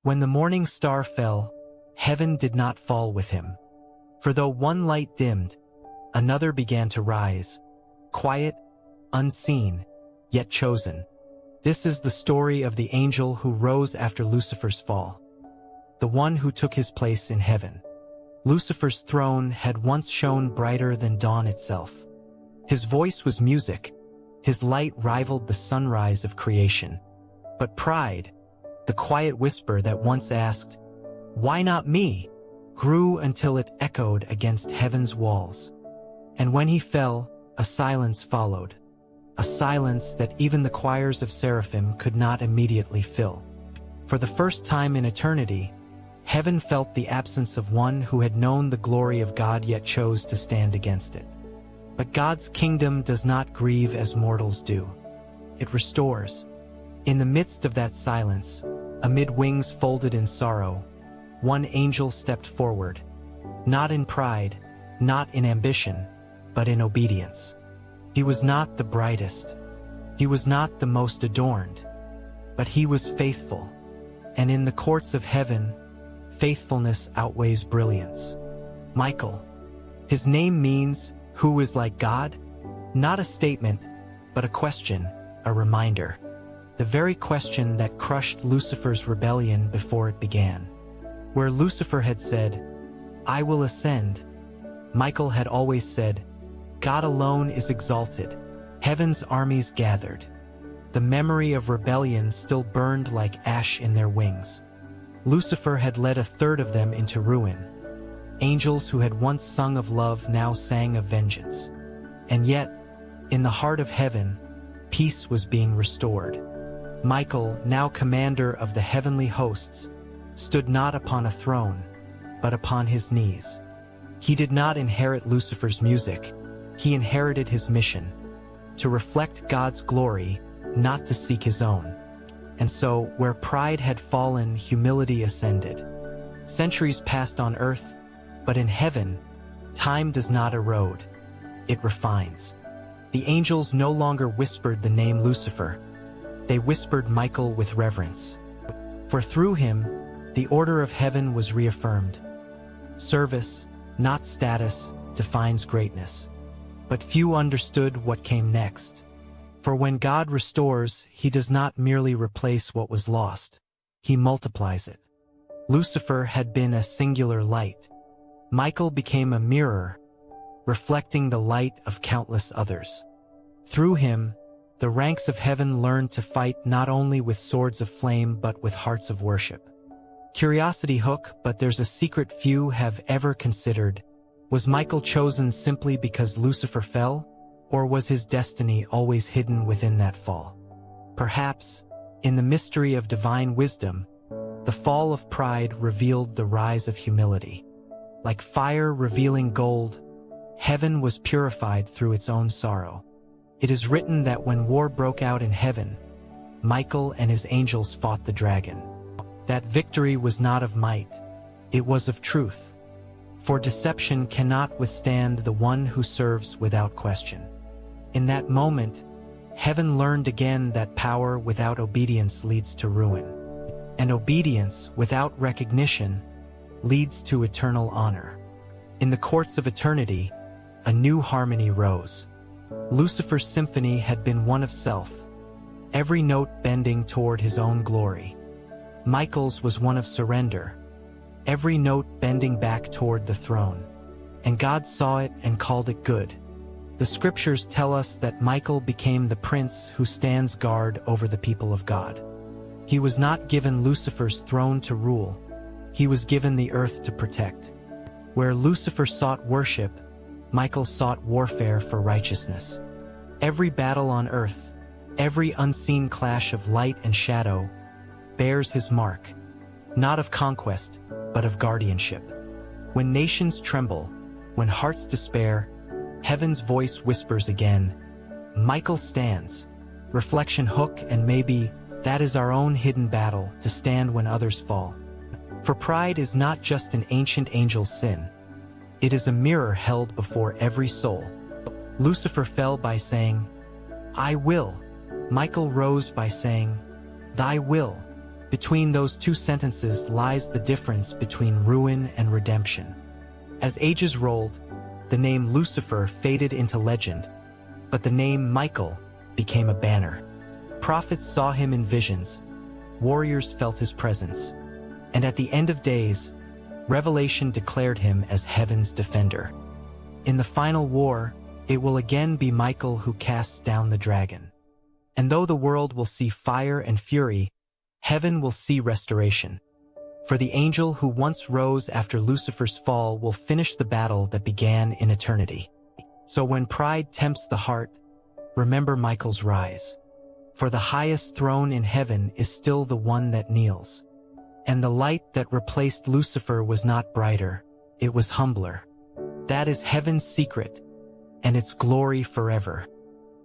When the morning star fell, heaven did not fall with him. For though one light dimmed, another began to rise, quiet, unseen, yet chosen. This is the story of the angel who rose after Lucifer's fall, the one who took his place in heaven. Lucifer's throne had once shone brighter than dawn itself. His voice was music, his light rivaled the sunrise of creation. But pride, the quiet whisper that once asked, "Why not me?" grew until it echoed against heaven's walls. And when he fell, a silence followed, a silence that even the choirs of seraphim could not immediately fill. For the first time in eternity, heaven felt the absence of one who had known the glory of God yet chose to stand against it. But God's kingdom does not grieve as mortals do. It restores. In the midst of that silence, amid wings folded in sorrow, one angel stepped forward, not in pride, not in ambition, but in obedience. He was not the brightest, he was not the most adorned, but he was faithful. And in the courts of heaven, faithfulness outweighs brilliance. Michael. His name means, "Who is like God?" Not a statement, but a question, a reminder. The very question that crushed Lucifer's rebellion before it began. Where Lucifer had said, "I will ascend," Michael had always said, "God alone is exalted, heaven's armies gathered." The memory of rebellion still burned like ash in their wings. Lucifer had led a third of them into ruin. Angels who had once sung of love now sang of vengeance. And yet, in the heart of heaven, peace was being restored. Michael, now commander of the heavenly hosts, stood not upon a throne, but upon his knees. He did not inherit Lucifer's music, he inherited his mission, to reflect God's glory, not to seek his own. And so, where pride had fallen, humility ascended. Centuries passed on earth, but in heaven, time does not erode, it refines. The angels no longer whispered the name Lucifer, they whispered Michael with reverence. For through him, the order of heaven was reaffirmed. Service, not status, defines greatness. But few understood what came next. For when God restores, he does not merely replace what was lost, he multiplies it. Lucifer had been a singular light. Michael became a mirror, reflecting the light of countless others. Through him, the ranks of heaven learned to fight not only with swords of flame but with hearts of worship. Curiosity hook, but there's a secret few have ever considered. Was Michael chosen simply because Lucifer fell, or was his destiny always hidden within that fall? Perhaps, in the mystery of divine wisdom, the fall of pride revealed the rise of humility. Like fire revealing gold, heaven was purified through its own sorrow. It is written that when war broke out in heaven, Michael and his angels fought the dragon. That victory was not of might, it was of truth. For deception cannot withstand the one who serves without question. In that moment, heaven learned again that power without obedience leads to ruin, and obedience without recognition leads to eternal honor. In the courts of eternity, a new harmony rose. Lucifer's symphony had been one of self, every note bending toward his own glory. Michael's was one of surrender, every note bending back toward the throne. And God saw it and called it good. The scriptures tell us that Michael became the prince who stands guard over the people of God. He was not given Lucifer's throne to rule, he was given the earth to protect. Where Lucifer sought worship, Michael sought warfare for righteousness. Every battle on earth, every unseen clash of light and shadow, bears his mark, not of conquest, but of guardianship. When nations tremble, when hearts despair, heaven's voice whispers again, Michael stands. Reflection hook, and maybe that is our own hidden battle, to stand when others fall. For pride is not just an ancient angel's sin. It is a mirror held before every soul. Lucifer fell by saying, "I will." Michael rose by saying, "Thy will." Between those two sentences lies the difference between ruin and redemption. As ages rolled, the name Lucifer faded into legend, but the name Michael became a banner. Prophets saw him in visions, warriors felt his presence, and at the end of days, Revelation declared him as heaven's defender. In the final war, it will again be Michael who casts down the dragon. And though the world will see fire and fury, heaven will see restoration. For the angel who once rose after Lucifer's fall will finish the battle that began in eternity. So when pride tempts the heart, remember Michael's rise. For the highest throne in heaven is still the one that kneels. And the light that replaced Lucifer was not brighter, it was humbler. That is heaven's secret, and its glory forever.